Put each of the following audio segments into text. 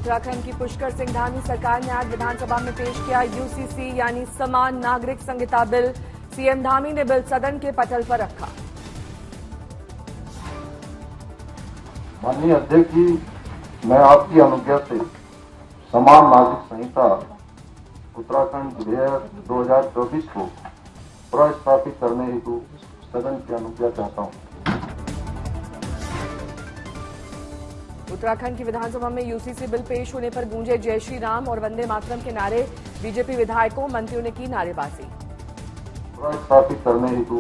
उत्तराखंड की पुष्कर सिंह धामी सरकार ने आज विधानसभा में पेश किया यूसीसी यानी समान नागरिक संहिता बिल। सीएम धामी ने बिल सदन के पटल पर रखा। माननीय अध्यक्ष जी, मैं आपकी अनुज्ञा से समान नागरिक संहिता उत्तराखंड विधेयक 2024 को प्रस्तावित करने हेतु सदन की अनुज्ञा चाहता हूं। उत्तराखंड की विधानसभा में यूसीसी बिल पेश होने पर गूंजे जय श्री राम और वंदे मातरम के नारे। बीजेपी विधायकों मंत्रियों ने की नारेबाजी। प्रस्तावित करने हेतु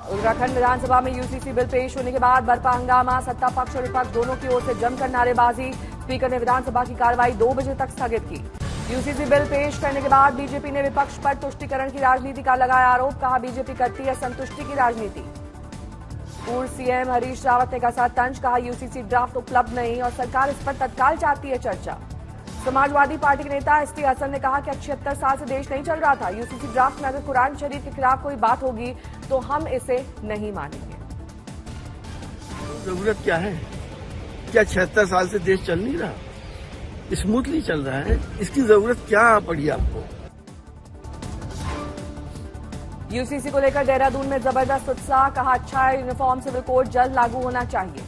उत्तराखंड विधानसभा में यूसीसी बिल पेश होने के बाद बरपा हंगामा। सत्ता पक्ष और विपक्ष दोनों की ओर से जमकर नारेबाजी। स्पीकर ने विधानसभा की कार्रवाई 2 बजे तक स्थगित की। यूसीसी बिल पेश करने के बाद बीजेपी ने विपक्ष पर तुष्टीकरण की राजनीति का लगाया आरोप। कहा बीजेपी करती है संतुष्टि की राजनीति। पूर्व सीएम हरीश रावत ने कसा तंज। कहा यूसीसी ड्राफ्ट उपलब्ध नहीं और सरकार इस पर तत्काल चाहती है चर्चा। समाजवादी पार्टी के नेता एसटी हसन ने कहा कि 76 साल से देश नहीं चल रहा था। यूसीसी ड्राफ्ट में अगर कुरान शरीफ के खिलाफ कोई बात होगी तो हम इसे नहीं मानेंगे। जरूरत क्या है? क्या 76 साल से देश चल नहीं रहा? स्मूथली चल रहा है। इसकी जरूरत क्या पड़ी आपको? यूसीसी को लेकर देहरादून में जबरदस्त उत्साह। कहा अच्छा है, यूनिफॉर्म सिविल कोड जल्द लागू होना चाहिए।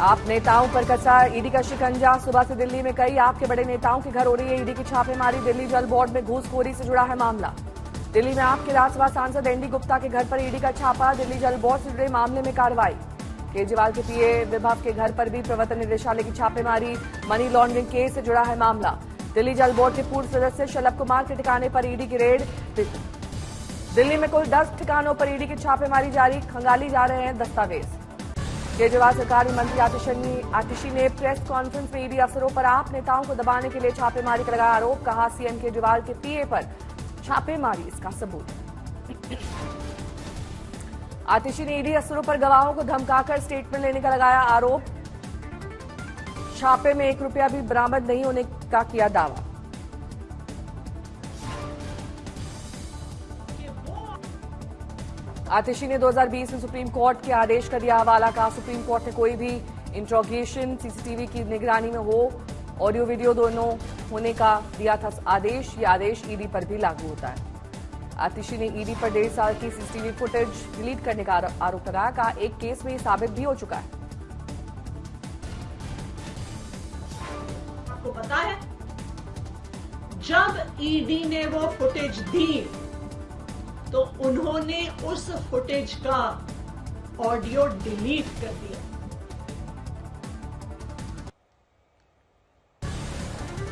आप नेताओं पर कसा ईडी का शिकंजा। सुबह से दिल्ली में कई आपके बड़े नेताओं के घर हो रही है ईडी की छापेमारी। दिल्ली जल बोर्ड में घूसखोरी से जुड़ा है मामला। दिल्ली में आपके राज्यसभा सांसद एनडी गुप्ता के घर पर ईडी का छापा। दिल्ली जल बोर्ड से जुड़े मामले में कार्रवाई। केजरीवाल के पीए विभव के घर पर भी प्रवर्तन निदेशालय की छापेमारी। मनी लॉन्ड्रिंग केस से जुड़ा है मामला। दिल्ली जल बोर्ड के पूर्व सदस्य शलभ कुमार के ठिकाने पर ईडी की रेड। दिल्ली में कुल 10 ठिकानों पर ईडी की छापेमारी जारी। खंगाली जा रहे हैं दस्तावेज। केजरीवाल सरकारी मंत्री आतिशी ने प्रेस कॉन्फ्रेंस में ईडी अफसरों पर आप नेताओं को दबाने के लिए छापेमारी का लगाया आरोप। कहा सीएम केजरीवाल के पीए पर छापेमारी इसका सबूत। आतिशी ने ईडी अफसरों पर गवाहों को धमकाकर स्टेटमेंट लेने का लगाया आरोप। छापे में 1 रुपया भी बरामद नहीं होने का किया दावा। आतिशी ने 2020 में सुप्रीम कोर्ट के आदेश का दिया हवाला। कहा सुप्रीम कोर्ट ने कोई भी इंट्रोगेशन सीसीटीवी की निगरानी में हो, ऑडियो वीडियो दोनों होने का दिया था आदेश। ये आदेश ईडी पर भी लागू होता है। आतिशी ने ईडी पर 1.5 साल की सीसीटीवी फुटेज डिलीट करने का आरोप लगाया। कहा एक केस में ये साबित भी हो चुका है। आपको पता है जब ईडी ने वो फुटेज दी तो उन्होंने उस फुटेज का ऑडियो डिलीट कर दिया।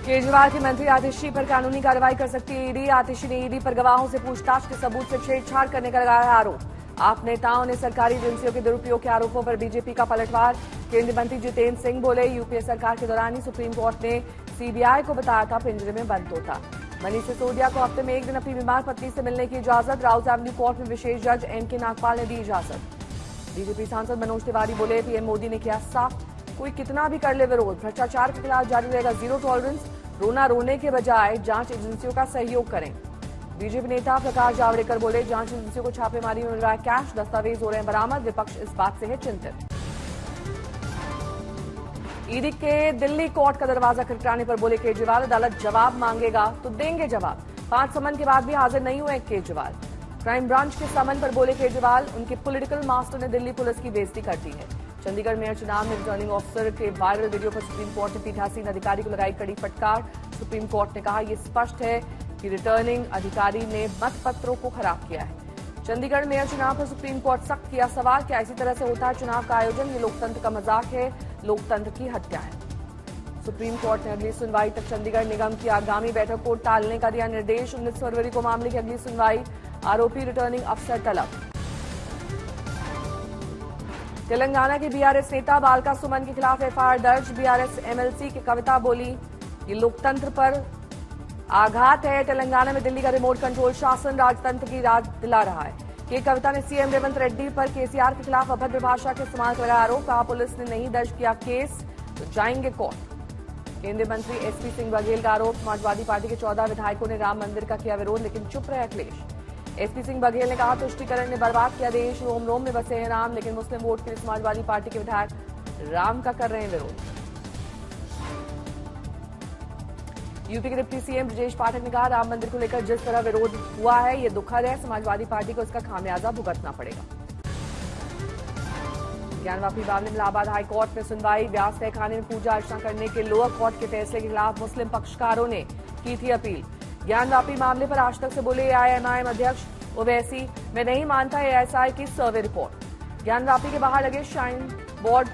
केजरीवाल के मंत्री आतिशी पर कानूनी कार्रवाई कर सकती है ईडी। आतिशी ने ईडी पर गवाहों से पूछताछ के सबूत से छेड़छाड़ करने का लगाया आरोप। आप नेताओं ने सरकारी एजेंसियों के दुरुपयोग के आरोपों पर बीजेपी का पलटवार। केंद्रीय मंत्री जितेंद्र सिंह बोले यूपीए सरकार के दौरान ही सुप्रीम कोर्ट ने सीबीआई को बताया था पिंजरे में बंद तोता। मनीष सिसोदिया को हफ्ते में 1 दिन अपनी बीमार पत्नी से मिलने की इजाजत। राउत एवेन्यू कोर्ट में विशेष जज एनके नागपाल ने दी इजाजत। बीजेपी सांसद मनोज तिवारी बोले पीएम मोदी ने किया साफ, कोई कितना भी कर ले विरोध, भ्रष्टाचार के खिलाफ जारी रहेगा जीरो टॉलरेंस। रोना रोने के बजाय जांच एजेंसियों का सहयोग करें। बीजेपी नेता प्रकाश जावड़ेकर बोले जांच एजेंसियों को छापेमारी में मिल रहा है कैश, दस्तावेज हो रहे हैं बरामद। विपक्ष इस बात से है चिंतित। ईडी के दिल्ली कोर्ट का दरवाजा खटखटाने पर बोले केजरीवाल अदालत जवाब मांगेगा तो देंगे जवाब। 5 समन के बाद भी हाजिर नहीं हुए केजरीवाल। क्राइम ब्रांच के समन पर बोले केजरीवाल उनके पॉलिटिकल मास्टर ने दिल्ली पुलिस की बेइज्जती कर दी है। चंडीगढ़ मेयर चुनाव में रिटर्निंग ऑफिसर के वायरल वीडियो पर सुप्रीम कोर्ट ने पीठासीन अधिकारी को लगाई कड़ी फटकार। सुप्रीम कोर्ट ने कहा यह स्पष्ट है कि रिटर्निंग अधिकारी ने मतपत्रों को खराब किया है। चंडीगढ़ मेयर चुनाव पर सुप्रीम कोर्ट सख्त किया सवाल। क्या इसी तरह से होता है चुनाव का आयोजन? ये लोकतंत्र का मजाक है, लोकतंत्र की हत्या है। सुप्रीम कोर्ट ने अगली सुनवाई तक चंडीगढ़ निगम की आगामी बैठक को टालने का दिया निर्देश। 19 फरवरी को मामले की अगली सुनवाई। आरोपी रिटर्निंग अफसर तलब। तेलंगाना के बीआरएस नेता बालका सुमन के खिलाफ एफआईआर दर्ज। बीआरएस एमएलसी की कविता बोली ये लोकतंत्र पर आघात है। तेलंगाना में दिल्ली का रिमोट कंट्रोल शासन राजतंत्र की राज दिला रहा है। ये कविता ने सीएम रेवंत रेड्डी पर केसीआर के खिलाफ अभद्र भाषा के इस्तेमाल का लगाया आरोप। कहा पुलिस ने नहीं दर्ज किया केस तो जाएंगे कोर्ट। केंद्रीय मंत्री एसपी सिंह बघेल का आरोप समाजवादी पार्टी के 14 विधायकों ने राम मंदिर का किया विरोध लेकिन चुप रहे अखिलेश। एसपी सिंह बघेल ने कहा तुष्टीकरण ने बर्बाद किया देश, रोम रोम में बसे हैं राम, लेकिन मुस्लिम वोट के लिए समाजवादी पार्टी के विधायक राम का कर रहे हैं विरोध। यूपी के डिप्टी सीएम ब्रजेश पाठक ने कहा राम मंदिर को लेकर जिस तरह विरोध हुआ है ये दुखद है, समाजवादी पार्टी को इसका खामियाजा भुगतना पड़ेगा। ज्ञानवापी मामले में इलाहाबाद हाई कोर्ट में सुनवाई, व्यास तहखाने में पूजा अर्चना करने के लोअर कोर्ट के फैसले के खिलाफ मुस्लिम पक्षकारों ने की थी अपील। ज्ञानवापी मामले पर आज तक से बोले एआईएमआईएम अध्यक्ष ओवैसी, मैं नहीं मानता एएसआई की सर्वे रिपोर्ट। ज्ञानवापी के बाहर लगे श्राइन बोर्ड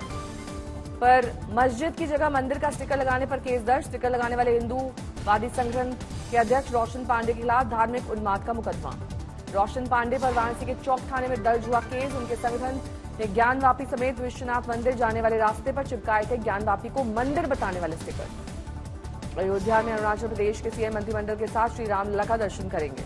पर मस्जिद की जगह मंदिर का स्टिकर लगाने पर केस दर्ज। स्टिकर लगाने वाले हिंदूवादी संगठन के अध्यक्ष रोशन पांडे के खिलाफ धार्मिक उन्माद का मुकदमा। रोशन पांडे पर वाराणसी के चौक थाने में दर्ज हुआ केस। उनके संगठन ने ज्ञानवापी समेत विश्वनाथ मंदिर जाने वाले रास्ते पर चिपकाए थे ज्ञानवापी को मंदिर बताने वाले स्टिकर। अयोध्या में अरुणाचल प्रदेश के सीएम मंत्रिमंडल के साथ श्री रामलला का दर्शन करेंगे।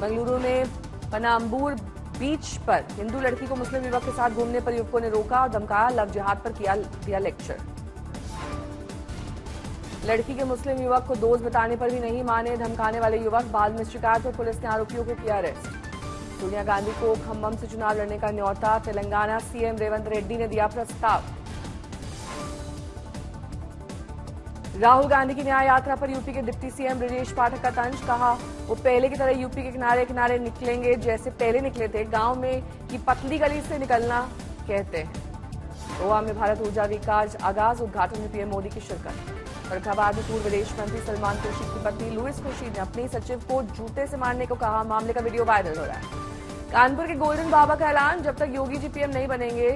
बेंगलुरु में पनाम्बूर बीच पर हिंदू लड़की को मुस्लिम युवक के साथ घूमने पर युवकों ने रोका और धमकाया, लव जिहाद पर दिया लेक्चर। लड़की के मुस्लिम युवक को दोस्त बताने पर भी नहीं माने धमकाने वाले युवक, बाद में शिकायत पर पुलिस ने आरोपियों को किया अरेस्ट। सोनिया गांधी को खम्मम से चुनाव लड़ने का न्योता, तेलंगाना सीएम रेवंत रेड्डी ने दिया प्रस्ताव। राहुल गांधी की न्याय यात्रा पर यूपी के डिप्टी सीएम ब्रजेश पाठक का तंज, कहा वो पहले की तरह यूपी के किनारे किनारे निकलेंगे जैसे पहले निकले थे, गांव में की पतली गली से निकलना कहते हैं। गोवा में भारत ऊर्जा वीक का आगाज, उद्घाटन में पीएम मोदी की शिरकत। फर्रुखाबाद में पूर्व विदेश मंत्री सलमान खुर्शीद की पत्नी लुइस खुर्शीद ने अपने सचिव को जूते से मारने को कहा, मामले का वीडियो वायरल हो रहा है। कानपुर के गोल्डन बाबा का ऐलान, जब तक योगी जी पीएम नहीं बनेंगे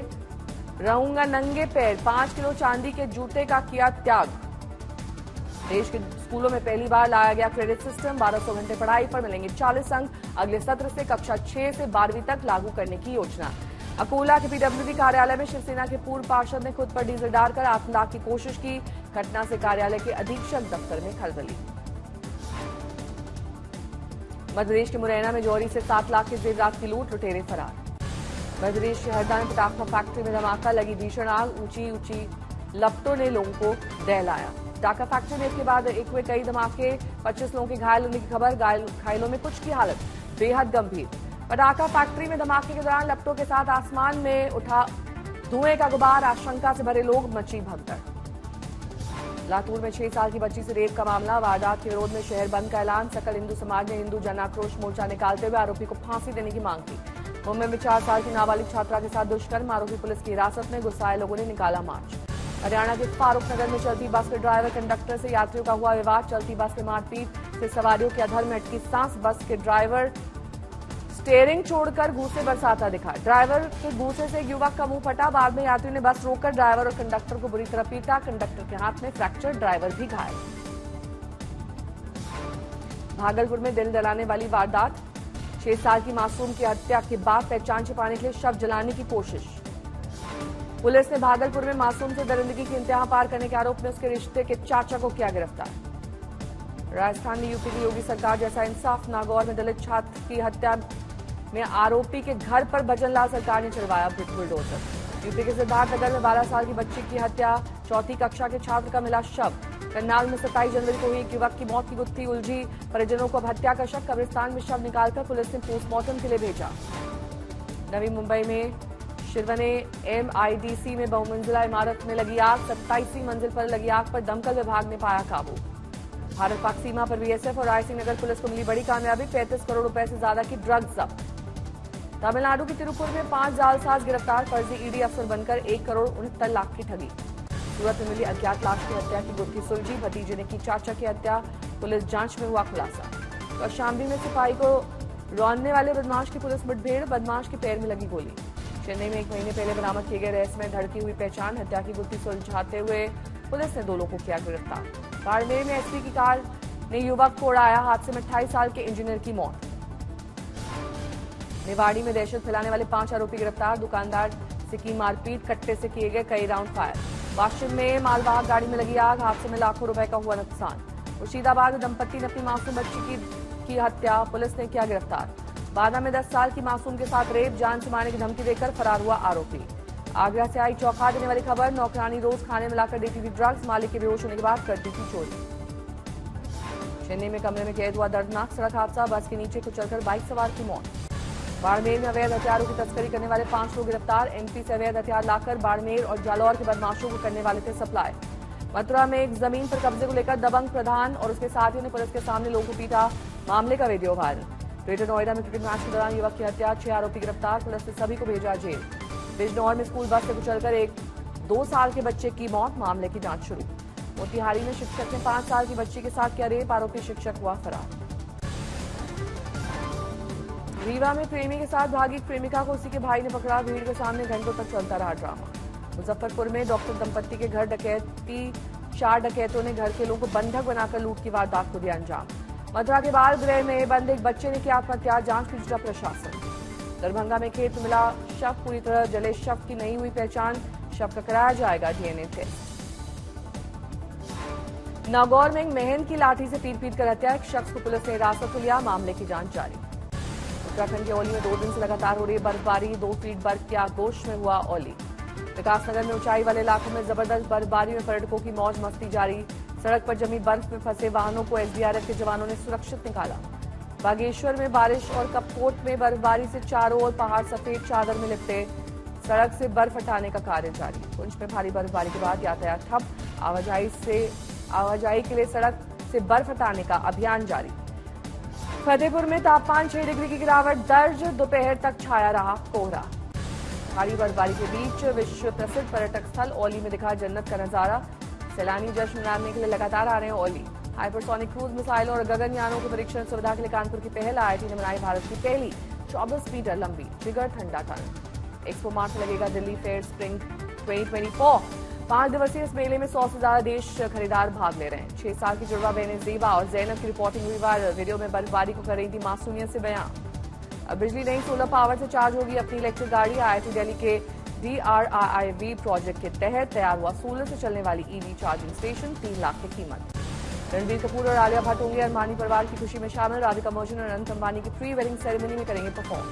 रहूंगा नंगे पैर, 5 किलो चांदी के जूते का किया त्याग। देश के स्कूलों में पहली बार लाया गया क्रेडिट सिस्टम, 1200 घंटे पढ़ाई पर मिलेंगे 40 अंक, अगले सत्र से कक्षा 6 से 12वीं तक लागू करने की योजना। अकोला के पीडब्ल्यूडी कार्यालय में शिवसेना के पूर्व पार्षद ने खुद पर डीजल डालकर आत्मदाह की कोशिश की, घटना से कार्यालय के अधीक्षक दफ्तर में खलबली। मध्य प्रदेश के मुरैना में जौहरी से 7 लाख के जेवरात की लूट, लुटेरे फरार। मध्य प्रदेश के हरदा में पटाखा फैक्ट्री में धमाका, लगी भीषण आग, ऊंची ऊंची लपटों ने लोगों को दहलाया। पटाखा फैक्ट्री में इसके बाद एक हुए कई धमाके, 25 लोगों के घायल होने की खबर, घायलों में कुछ की हालत बेहद गंभीर। पटाखा फैक्ट्री में धमाके के दौरान लपटों के साथ आसमान में उठा धुएं का गुबार, आशंका से भरे लोग, मची भगदड़। लातूर में 6 साल की बच्ची से रेप का मामला, वारदात के विरोध में शहर बंद का ऐलान। सकल हिंदू समाज ने हिंदू जन आक्रोश मोर्चा निकालते हुए आरोपी को फांसी देने की मांग की। मुंबई में 4 साल की नाबालिग छात्रा के साथ दुष्कर्म, आरोपी पुलिस की हिरासत में, गुस्साए लोगों ने निकाला मार्च। हरियाणा के फारूक नगर में चलती बस के ड्राइवर कंडक्टर से यात्रियों का हुआ विवाद, चलती बस में मारपीट से सवारियों के अधर में अटकी सांस, बस के ड्राइवर स्टीयरिंग छोड़कर घूसे बरसाता दिखा। ड्राइवर के घूसे से एक युवक का मुंह फटा, बाद में यात्रियों ने बस रोककर ड्राइवर और कंडक्टर को बुरी तरह पीटा, कंडक्टर के हाथ में फ्रैक्चर, ड्राइवर भी घायल। भागलपुर में दिल जलाने वाली वारदात, 6 साल की मासूम की हत्या के बाद पहचान छिपाने के लिए शव जलाने की कोशिश। पुलिस ने भागलपुर में मासूम से दरिंदगी की इंतहा पार करने के आरोप में उसके रिश्ते के चाचा को किया गिरफ्तार। राजस्थान में यूपी की योगी सरकार जैसा इंसाफ, नागौर में दलित छात्र की हत्या में आरोपी के घर पर भजनलाल सरकार ने चलवाया बुलडोजर। यूपी के सिद्धार्थनगर में 12 साल की बच्ची की हत्या, 4वीं कक्षा के छात्र का मिला शव। करनाल में 27 जनवरी को हुई एक युवक की मौत की गुत्थी उलझी, परिजनों को अब हत्या का शक, कब्रिस्तान में शव निकालकर पुलिस ने पोस्टमार्टम के लिए भेजा। नवी मुंबई में शिरवने MIDC में बहुमंजिला इमारत में लगी आग, 27वीं मंजिल पर लगी आग पर दमकल विभाग ने पाया काबू। भारत पाक सीमा पर BSF और रायसिंह नगर पुलिस को मिली बड़ी कामयाबी, 35 करोड़ रुपए से ज्यादा की ड्रग्स जब्त। तमिलनाडु के तिरुपुर में 5 जालसाज गिरफ्तार, फर्जी ED अफसर बनकर 1 करोड़ 69 लाख की ठगी। सूरत में मिली अज्ञात लाश की हत्या की गुत्थी सुलझी, भतीजे ने की चाचा की हत्या, पुलिस जांच में हुआ खुलासा। कौशाम्बी में सिपाही को रौंदने वाले बदमाश की पुलिस मुठभेड़, बदमाश के पैर में लगी गोली। चेन्नई में 1 महीने पहले बरामद किए गए रेस में धड़की हुई पहचान, हत्या की गुत्थी सुलझाते हुए पुलिस ने 2 लोगों को किया गिरफ्तार। बाड़मेर में SP की कार ने युवक को उड़ाया, हादसे में 28 साल के इंजीनियर की मौत। निवाड़ी में दहशत फैलाने वाले 5 आरोपी गिरफ्तार, दुकानदार से की मारपीट, कट्टे से किए गए कई राउंड फायर। वाशिम में मालवाहक गाड़ी में लगी आग, हादसे में लाखों रुपए का हुआ नुकसान। मुर्शिदाबाद में दंपत्ति ने अपनी मासूम बच्ची की हत्या, पुलिस ने किया गिरफ्तार। बादा में 10 साल की मासूम के साथ रेप, जान से मारने की धमकी देकर फरार हुआ आरोपी। आगरा से आई चौंका देने वाली खबर, नौकरानी रोज खाने में लाकर देती थी ड्रग्स, मालिक के बेहोश होने के बाद करती थी चोरी। चेन्नई में कमरे में कैद हुआ दर्दनाक सड़क हादसा, बस के नीचे कुचलकर बाइक सवार की मौत। बाड़मेर में अवैध हथियारों की तस्करी करने वाले 5 लोग गिरफ्तार, एमपी से अवैध हथियार लाकर बाड़मेर और जालौर के बदमाशों को करने वाले थे सप्लाई। मथुरा में एक जमीन पर कब्जे को लेकर दबंग प्रधान और उसके साथियों ने पुलिस के सामने लोगों को पीटा, मामले का वीडियो वायरल। ग्रेटर नोएडा में क्रिकेट मैच के दौरान युवक की हत्या, 6 आरोपी गिरफ्तार, पुलिस ने सभी को भेजा जेल। बिजनौर में स्कूल बस से कुचलकर एक 2 साल के बच्चे की मौत, मामले की जांच शुरू। मोतिहारी में शिक्षक ने 5 साल की बच्ची के साथ किया रेप, आरोपी शिक्षक हुआ फरार। रीवा में प्रेमी के साथ भागी प्रेमिका को उसी के भाई ने पकड़ा, भीड़ के सामने घंटों तक चलता रहा ड्रामा। मुजफ्फरपुर में डॉक्टर दंपत्ति के घर डकैती, 4 डकैतों ने घर के लोगों को बंधक बनाकर लूट की वारदात को दिया अंजाम। मथुरा के बाल गृह में बंद एक बच्चे ने किया आत्महत्या, जांच में जुटा प्रशासन। दरभंगा में खेत में मिला शव, पूरी तरह जले शव की नहीं हुई पहचान, शव का कराया जाएगा डीएनए टेस्ट। नागौर में एक मेहन की लाठी से पीट कर हत्या, एक शख्स को पुलिस ने हिरासत में लिया, मामले की जांच जारी। उत्तराखंड के औली में 2 दिन से लगातार हो रही बर्फबारी, 2 फीट बर्फ के आगोश में हुआ औली। विकासनगर में ऊंचाई वाले इलाकों में जबरदस्त बर्फबारी में पर्यटकों की मौज मस्ती जारी, सड़क पर जमी बर्फ में फंसे वाहनों को एसडीआरएफ के जवानों ने सुरक्षित निकाला। बागेश्वर में बारिश और कपकोट में बर्फबारी से चारों ओर पहाड़ सफेद चादर में लिपटे, सड़क से बर्फ हटाने का कार्य जारी। पुंछ में भारी बर्फबारी के बाद यातायात ठप, आवाजाही के लिए सड़क से बर्फ हटाने का अभियान जारी। फतेहपुर में तापमान 6 डिग्री की गिरावट दर्ज, दोपहर तक छाया रहा कोहरा। भारी बर्फबारी के बीच विश्व प्रसिद्ध पर्यटक स्थल औली में दिखा जन्नत का नजारा, सैलानी जश्न मनाने के लिए लगातार आ रहे हैं औली। हाइपरसोनिक क्रूज मिसाइलों और गगनयानों के परीक्षण सुविधा के लिए कानपुर की पहल, आईआईटी ने बनाई भारत की पहली 24 मीटर लंबी जिगर ठंडा टनल। एक्सपो मार्ट में लगेगा दिल्ली फेयर स्प्रिंग 2024। 5 दिवसीय इस मेले में 100 से ज्यादा देश खरीदार भाग ले रहे हैं। 6 साल की जुड़वा बहनें ज़ेबा और जैनब की रिपोर्टिंग हुई वायरल, वीडियो में बर्फबारी को कर रही थी मासूमियत से बयां। अब बिजली नहीं, सोलर पावर से चार्ज होगी अपनी इलेक्ट्रिक गाड़ी। आईआईटी दिल्ली के DRIIV प्रोजेक्ट के तहत तैयार हुआ सोलर से चलने वाली ईवी चार्जिंग स्टेशन, 3 लाख की कीमत। रणबीर कपूर और आलिया भट्ट होंगे अरमानी परिवार की खुशी में शामिल, राधिका मर्चेंट और अनंत अंबानी की प्री वेडिंग सेरेमनी में करेंगे परफॉर्म।